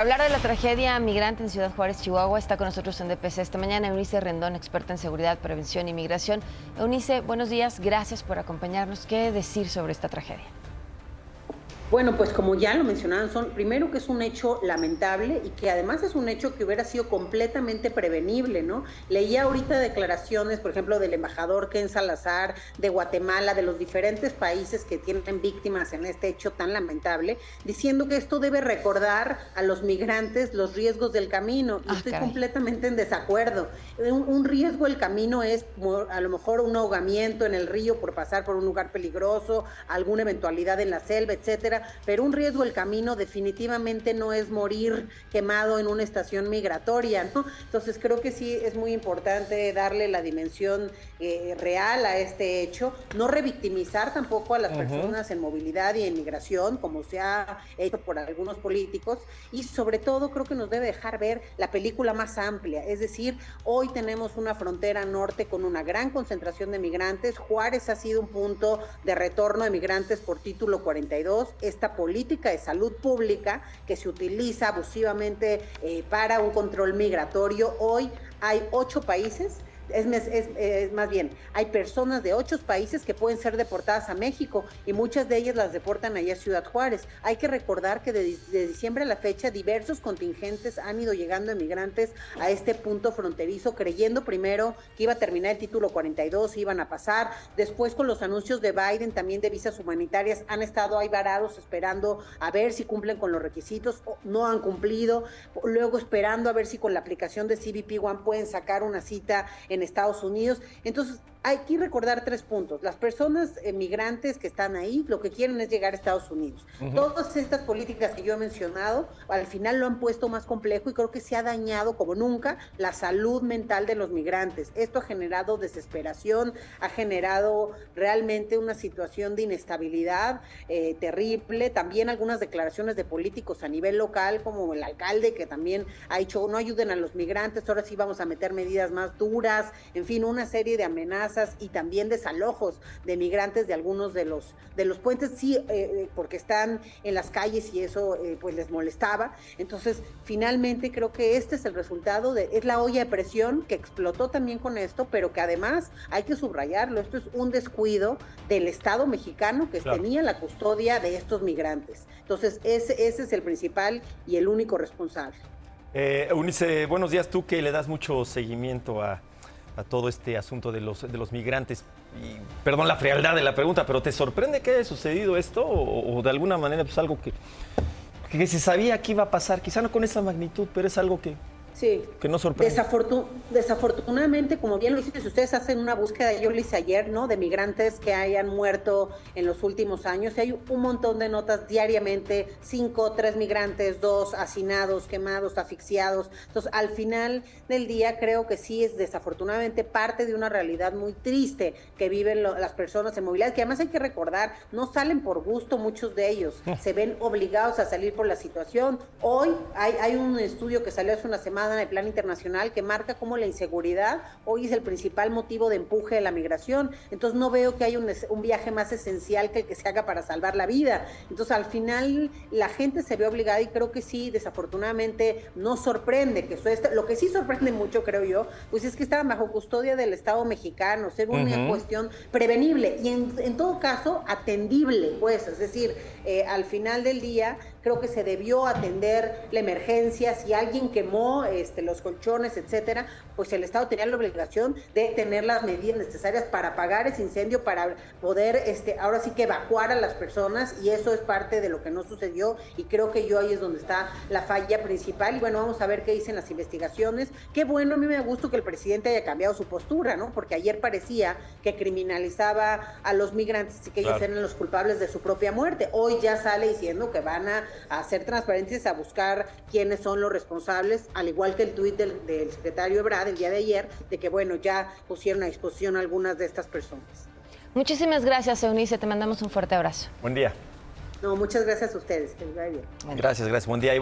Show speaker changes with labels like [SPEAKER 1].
[SPEAKER 1] Hablar de la tragedia migrante en Ciudad Juárez, Chihuahua, está con nosotros en DPC esta mañana Eunice Rendón, experta en seguridad, prevención y migración. Eunice, buenos días, gracias por acompañarnos. ¿Qué decir sobre esta tragedia?
[SPEAKER 2] Bueno, pues como ya lo mencionaban, primero que es un hecho lamentable y que además es un hecho que hubiera sido completamente prevenible, ¿no? Leía ahorita declaraciones, por ejemplo, del embajador Ken Salazar de Guatemala, de los diferentes países que tienen víctimas en este hecho tan lamentable, diciendo que esto debe recordar a los migrantes los riesgos del camino. Y estoy completamente en desacuerdo. Un riesgo del camino es a lo mejor un ahogamiento en el río por pasar por un lugar peligroso, alguna eventualidad en la selva, etcétera. Pero un riesgo del camino definitivamente no es morir quemado en una estación migratoria, ¿no? Entonces creo que sí es muy importante darle la dimensión real a este hecho, no revictimizar tampoco a las personas en movilidad y en migración, como se ha hecho por algunos políticos, y sobre todo creo que nos debe dejar ver la película más amplia, es decir, hoy tenemos una frontera norte con una gran concentración de migrantes. Juárez ha sido un punto de retorno de migrantes por título 42, esta política de salud pública que se utiliza abusivamente para un control migratorio. Hoy hay 8 países. Más bien, hay personas de 8 países que pueden ser deportadas a México y muchas de ellas las deportan allá a Ciudad Juárez. Hay que recordar que de diciembre a la fecha diversos contingentes han ido llegando emigrantes a este punto fronterizo, creyendo primero que iba a terminar el título 42, iban a pasar. Después, con los anuncios de Biden también de visas humanitarias, han estado ahí varados esperando a ver si cumplen con los requisitos, no han cumplido. Luego esperando a ver si con la aplicación de CBP One pueden sacar una cita en Estados Unidos. Entonces hay que recordar 3 puntos. Las personas migrantes que están ahí lo que quieren es llegar a Estados Unidos. Todas estas políticas que yo he mencionado al final lo han puesto más complejo y creo que se ha dañado como nunca la salud mental de los migrantes. Esto ha generado desesperación, ha generado realmente una situación de inestabilidad terrible. También algunas declaraciones de políticos a nivel local, como el alcalde, que también ha dicho no ayuden a los migrantes, ahora sí vamos a meter medidas más duras. En fin, una serie de amenazas y también desalojos de migrantes de algunos de los puentes, sí, porque están en las calles y eso pues les molestaba. Entonces, finalmente creo que este es el resultado, es la olla de presión que explotó también con esto, pero que además hay que subrayarlo, esto es un descuido del Estado mexicano que tenía la custodia de estos migrantes. Entonces, ese es el principal y el único responsable.
[SPEAKER 3] Eunice, buenos días, tú que le das mucho seguimiento a todo este asunto de los migrantes. Y, perdón la frialdad de la pregunta, pero ¿te sorprende que haya sucedido esto? O de alguna manera pues algo que se sabía que iba a pasar? Quizá no con esa magnitud, pero es algo que no sorprende.
[SPEAKER 2] Desafortunadamente, como bien lo hiciste, si ustedes hacen una búsqueda, yo lo hice ayer, ¿no?, de migrantes que hayan muerto en los últimos años, y hay un montón de notas diariamente, 5, 3 migrantes, 2 hacinados, quemados, asfixiados. Entonces, al final del día, creo que sí es desafortunadamente parte de una realidad muy triste que viven las personas en movilidad, que además hay que recordar, no salen por gusto muchos de ellos, se ven obligados a salir por la situación. Hoy hay un estudio que salió hace una semana de Plan Internacional que marca cómo la inseguridad hoy es el principal motivo de empuje de la migración. Entonces no veo que haya un viaje más esencial que el que se haga para salvar la vida. Entonces al final la gente se ve obligada y creo que sí, desafortunadamente no sorprende que lo que sí sorprende mucho, creo yo, pues es que estaban bajo custodia del Estado mexicano, ser una cuestión prevenible y en todo caso atendible, pues, es decir, al final del día creo que se debió atender la emergencia. Si alguien quemó los colchones, etcétera, pues el Estado tenía la obligación de tener las medidas necesarias para apagar ese incendio, para poder ahora sí que evacuar a las personas, y eso es parte de lo que no sucedió, y creo que ahí es donde está la falla principal. Y bueno, vamos a ver qué dicen las investigaciones. Qué bueno, a mí me da gusto que el presidente haya cambiado su postura, ¿no? Porque ayer parecía que criminalizaba a los migrantes y que ellos eran los culpables de su propia muerte. Hoy ya sale diciendo que van a ser transparentes, a buscar quiénes son los responsables, al igual que el tuit del secretario Ebrard el día de ayer, de que bueno, ya pusieron a disposición a algunas de estas personas.
[SPEAKER 1] Muchísimas gracias, Eunice, te mandamos un fuerte abrazo.
[SPEAKER 3] Buen día.
[SPEAKER 2] No, muchas gracias a ustedes, que les vaya bien.
[SPEAKER 3] Gracias, buen día.